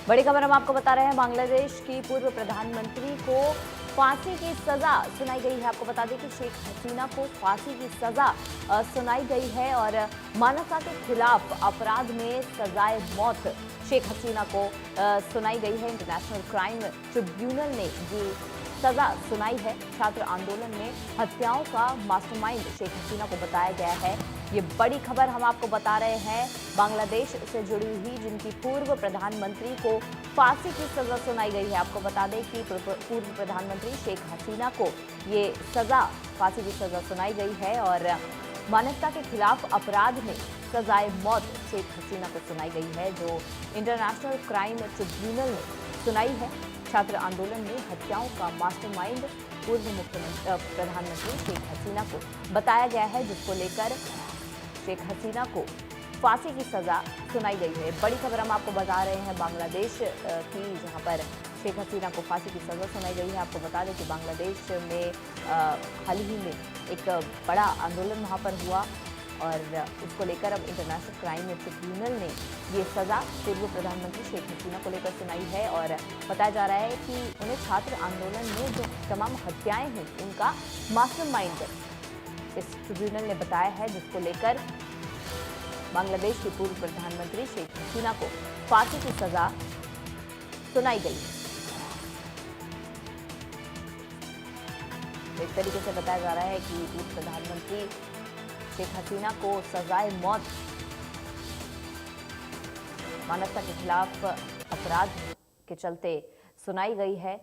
बड़ी खबर हम आपको बता रहे हैं, बांग्लादेश की पूर्व प्रधानमंत्री को फांसी की सजा सुनाई गई है। आपको बता दें कि शेख हसीना को फांसी की सजा सुनाई गई है और मानवता के खिलाफ अपराध में सजाए मौत शेख हसीना को सुनाई गई है। इंटरनेशनल क्राइम ट्रिब्यूनल ने ये सजा सुनाई है। छात्र आंदोलन में हत्याओं का मास्टरमाइंड शेख हसीना को बताया गया है। ये बड़ी खबर हम आपको बता रहे हैं, बांग्लादेश से जुड़ी हुई, जिनकी पूर्व प्रधानमंत्री को फांसी की सजा सुनाई गई है। आपको बता दें कि पूर्व प्रधानमंत्री शेख हसीना को ये सजा, फांसी की सजा सुनाई गई है और मानवता के खिलाफ अपराध में सजाए मौत शेख हसीना को सुनाई गई है, जो इंटरनेशनल क्राइम ट्रिब्यूनल ने सुनाई है। छात्र आंदोलन में हत्याओं का मास्टरमाइंड पूर्व प्रधानमंत्री शेख हसीना को बताया गया है, जिसको लेकर शेख हसीना को फांसी की सजा सुनाई गई है। बड़ी खबर हम आपको बता रहे हैं बांग्लादेश की, जहां पर शेख हसीना को फांसी की सजा सुनाई गई है। आपको बता दें कि बांग्लादेश में हाल ही में एक बड़ा आंदोलन वहां पर हुआ और उसको लेकर अब इंटरनेशनल क्राइम ट्रिब्यूनल ने ये सजा पूर्व प्रधानमंत्री शेख हसीना को लेकर सुनाई है और बताया जा रहा है कि उन्हें छात्र आंदोलन में जो तमाम हत्याएं हुई उनका मास्टरमाइंड इस ट्रिब्यूनल ने बताया है, जिसको लेकर बांग्लादेश के पूर्व प्रधानमंत्री शेख हसीना को फांसी की सजा सुनाई गई है। एक तरीके से बताया जा रहा है कि पूर्व प्रधानमंत्री शेख हसीना को सजाए मौत मानवता के खिलाफ अपराध के चलते सुनाई गई है।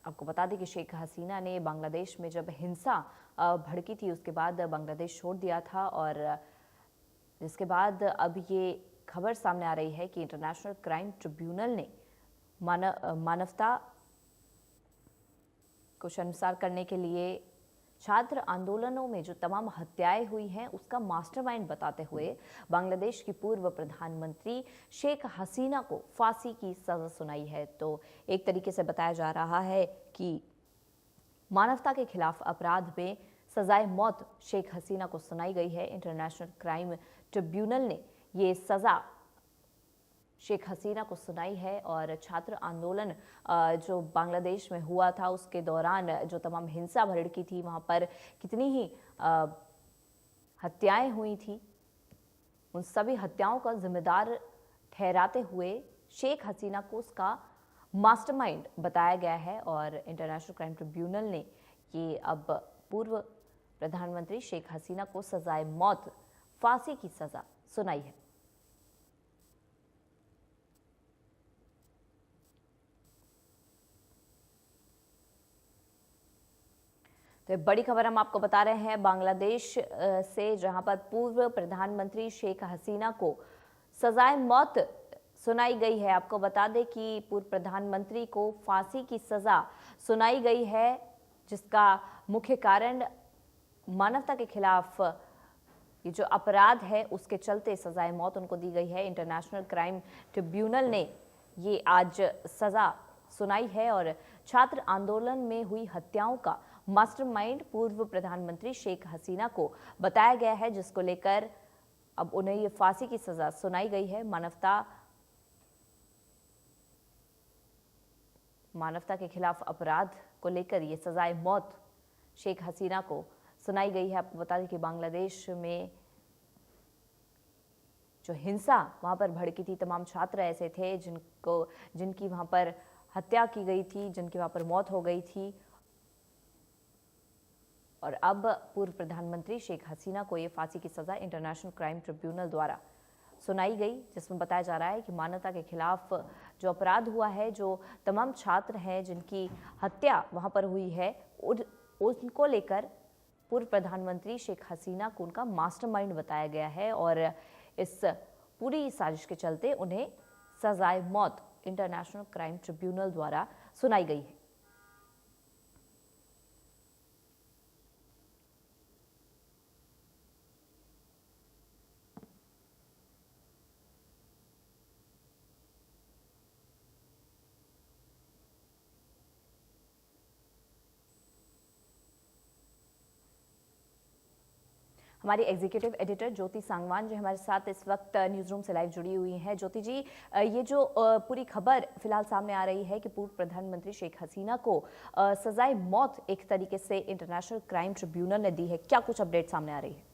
आपको बता दें कि शेख हसीना ने बांग्लादेश में जब हिंसा भड़की थी, उसके बाद बांग्लादेश छोड़ दिया था और जिसके बाद अब ये खबर सामने आ रही है कि इंटरनेशनल क्राइम ट्रिब्यूनल ने मानवता को शर्मसार करने के लिए छात्र आंदोलनों में जो तमाम हत्याएं हुई हैं उसका मास्टरमाइंड बताते हुए बांग्लादेश की पूर्व प्रधानमंत्री शेख हसीना को फांसी की सजा सुनाई है। तो एक तरीके से बताया जा रहा है कि मानवता के खिलाफ अपराध में सजाए मौत शेख हसीना को सुनाई गई है। इंटरनेशनल क्राइम ट्रिब्यूनल ने ये सजा शेख हसीना को सुनाई है और छात्र आंदोलन जो बांग्लादेश में हुआ था उसके दौरान जो तमाम हिंसा भड़की थी, वहां पर कितनी ही हत्याएं हुई थी, उन सभी हत्याओं का जिम्मेदार ठहराते हुए शेख हसीना को उसका मास्टरमाइंड बताया गया है और इंटरनेशनल क्राइम ट्रिब्यूनल ने ये अब पूर्व प्रधानमंत्री शेख हसीना को सजाए मौत, फांसी की सजा सुनाई है। तो बड़ी खबर हम आपको बता रहे हैं बांग्लादेश से, जहां पर पूर्व प्रधानमंत्री शेख हसीना को सजाए मौत सुनाई गई है। आपको बता दें कि पूर्व प्रधानमंत्री को फांसी की सजा सुनाई गई है, जिसका मुख्य कारण मानवता के खिलाफ ये जो अपराध है उसके चलते सजाए मौत उनको दी गई है। इंटरनेशनल क्राइम ट्रिब्यूनल ने ये आज सजा सुनाई है और छात्र आंदोलन में हुई हत्याओं का मास्टरमाइंड पूर्व प्रधानमंत्री शेख हसीना को बताया गया है, जिसको लेकर अब उन्हें ये फांसी की सजा सुनाई गई है। मानवता के खिलाफ अपराध को लेकर ये सजाए मौत शेख हसीना को सुनाई गई है। आपको बता दें कि बांग्लादेश में जो हिंसा वहां पर भड़की थी, तमाम छात्र ऐसे थे जिनकी वहां पर हत्या की गई थी, जिनकी वहां पर मौत हो गई थी और अब पूर्व प्रधानमंत्री शेख हसीना को ये फांसी की सजा इंटरनेशनल क्राइम ट्रिब्यूनल द्वारा सुनाई गई, जिसमें बताया जा रहा है कि मानवता के खिलाफ जो अपराध हुआ है, जो तमाम छात्र हैं जिनकी हत्या वहां पर हुई है, उनको लेकर पूर्व प्रधानमंत्री शेख हसीना को उनका मास्टरमाइंड बताया गया है और इस पूरी साजिश के चलते उन्हें सजाए मौत इंटरनेशनल क्राइम ट्रिब्यूनल द्वारा सुनाई गई है। हमारी एग्जीक्यूटिव एडिटर ज्योति सांगवान जो हमारे साथ इस वक्त न्यूज़ रूम से लाइव जुड़ी हुई हैं। ज्योति जी, ये जो पूरी खबर फिलहाल सामने आ रही है कि पूर्व प्रधानमंत्री शेख हसीना को सजाए मौत एक तरीके से इंटरनेशनल क्राइम ट्रिब्यूनल ने दी है, क्या कुछ अपडेट सामने आ रही है?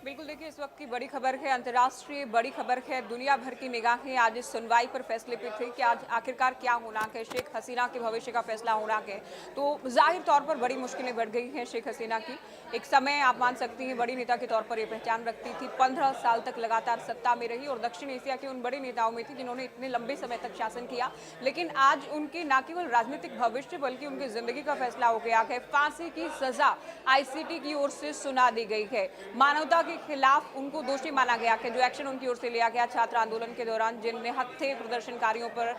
बिल्कुल, देखिए इस वक्त की बड़ी खबर है, अंतर्राष्ट्रीय बड़ी खबर है। दुनिया भर की निगाहें आज इस सुनवाई पर फैसले पे थी कि आज आखिरकार क्या होना है, शेख हसीना के भविष्य का फैसला होना है। तो जाहिर तौर पर बड़ी मुश्किलें बढ़ गई हैं शेख हसीना की। एक समय आप मान सकती हैं बड़ी नेता के तौर पर ये पहचान रखती थी, 15 साल तक लगातार सत्ता में रही और दक्षिण एशिया के उन बड़े नेताओं में थी जिन्होंने इतने लंबे समय तक शासन किया। लेकिन आज उनके न केवल राजनीतिक भविष्य बल्कि उनकी जिंदगी का फैसला हो गया है। फांसी की सजा ICT की ओर से सुना दी गई है। मानवता के खिलाफ उनको दोषी माना गया कि जो एक्शन उनकी ओर से लिया गया छात्र आंदोलन के दौरान जिन निहत्थे प्रदर्शनकारियों पर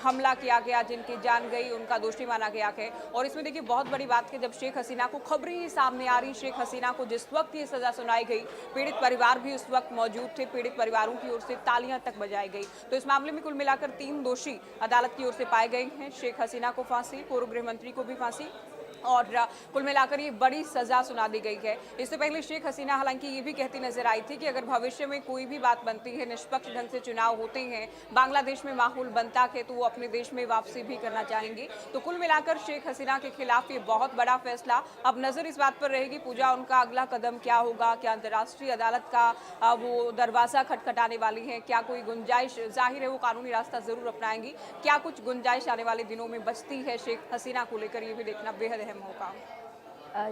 हमला किया गया, जिनकी जान गई, उनका दोषी माना गया है। और इसमें देखिए बहुत बड़ी बात है, जब शेख हसीना को खबरें ही सामने आ रही, शेख हसीना को जिस वक्त ये सजा सुनाई गई, पीड़ित परिवार भी उस वक्त मौजूद थे, पीड़ित परिवारों की ओर से तालियां तक बजाई गई। तो इस मामले में कुल मिलाकर 3 दोषी अदालत की ओर से पाए गए हैं। शेख हसीना को फांसी, पूर्व गृह मंत्री को भी फांसी और कुल मिलाकर ये बड़ी सजा सुना दी गई है। इससे पहले शेख हसीना हालांकि ये भी कहती नजर आई थी कि अगर भविष्य में कोई भी बात बनती है, निष्पक्ष ढंग से चुनाव होते हैं, बांग्लादेश में माहौल बनता है, तो वो अपने देश में वापसी भी करना चाहेंगी। तो कुल मिलाकर शेख हसीना के खिलाफ ये बहुत बड़ा फैसला। अब नजर इस बात पर रहेगी पूजा, उनका अगला कदम क्या होगा, क्या अंतर्राष्ट्रीय अदालत का वो दरवाजा खटखटाने वाली है, क्या कोई गुंजाइश, जाहिर है वो कानूनी रास्ता जरूर अपनाएंगी, क्या कुछ गुंजाइश आने वाले दिनों में बचती है शेख हसीना को लेकर, ये भी देखना बेहद अहम होगा।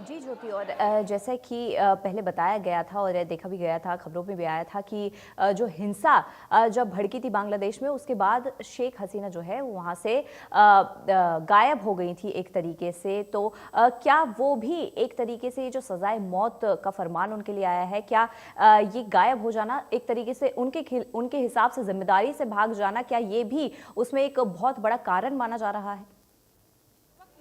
जी ज्योति, और जैसा कि पहले बताया गया था और देखा भी गया था, खबरों में भी आया था कि जो हिंसा जब भड़की थी बांग्लादेश में, उसके बाद शेख हसीना जो है वो वहाँ से गायब हो गई थी एक तरीके से। तो क्या वो भी एक तरीके से जो सजाए मौत का फरमान उनके लिए आया है, क्या ये गायब हो जाना एक तरीके से उनके हिसाब से जिम्मेदारी से भाग जाना, क्या ये भी उसमें एक बहुत बड़ा कारण माना जा रहा है?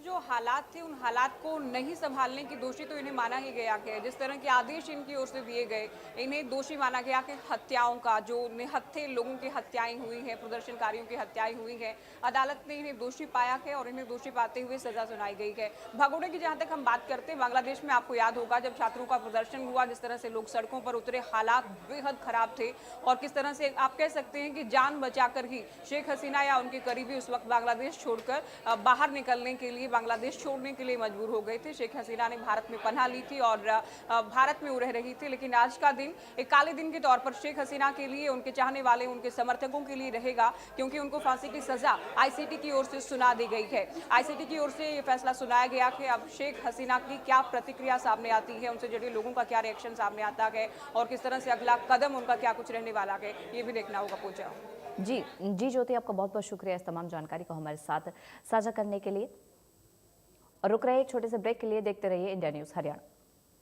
जो हालात थे उन हालात को नहीं संभालने की दोषी तो इन्हें माना ही गया है। जिस तरह के आदेश इनकी ओर से दिए गए, इन्हें दोषी माना गया कि हत्याओं का, जो निहत्थे लोगों की हत्याएं हुई हैं, प्रदर्शनकारियों की हत्याएं हुई हैं, अदालत ने इन्हें दोषी पाया है और इन्हें दोषी पाते हुए सजा सुनाई गई है। भगोड़े की जहां तक हम बात करते हैं, बांग्लादेश में आपको याद होगा जब छात्रों का प्रदर्शन हुआ, जिस तरह से लोग सड़कों पर उतरे, हालात बेहद खराब थे और किस तरह से आप कह सकते हैं कि जान बचाकर ही शेख हसीना या उनके करीबी उस वक्त बांग्लादेश छोड़कर बाहर निकलने के लिए, बांग्लादेश छोड़ने के लिए मजबूर हो गए थे। शेख हसीना ने भारत में पनाह ली थी और भारत में वो रह रही थी। लेकिन आज का दिन एक काले दिन के तौर पर शेख हसीना के लिए, उनके चाहने वाले, उनके समर्थकों के लिए रहेगा, क्योंकि उनको फांसी की सजा ICT की ओर से सुना दी गई है। ICT की ओर से ये फैसला सुनाया गया कि अब शेख हसीना की क्या प्रतिक्रिया सामने आती है, उनसे जुड़े लोगों का क्या रिएक्शन सामने आता है और किस तरह से अगला कदम उनका क्या कुछ रहने वाला है, ये भी देखना होगा। पूजा जी ज्योति, आपका बहुत बहुत शुक्रिया इस तमाम जानकारी को हमारे साथ साझा करने के लिए। और रुक रहे एक छोटे से ब्रेक के लिए, देखते रहिए इंडिया न्यूज़ हरियाणा।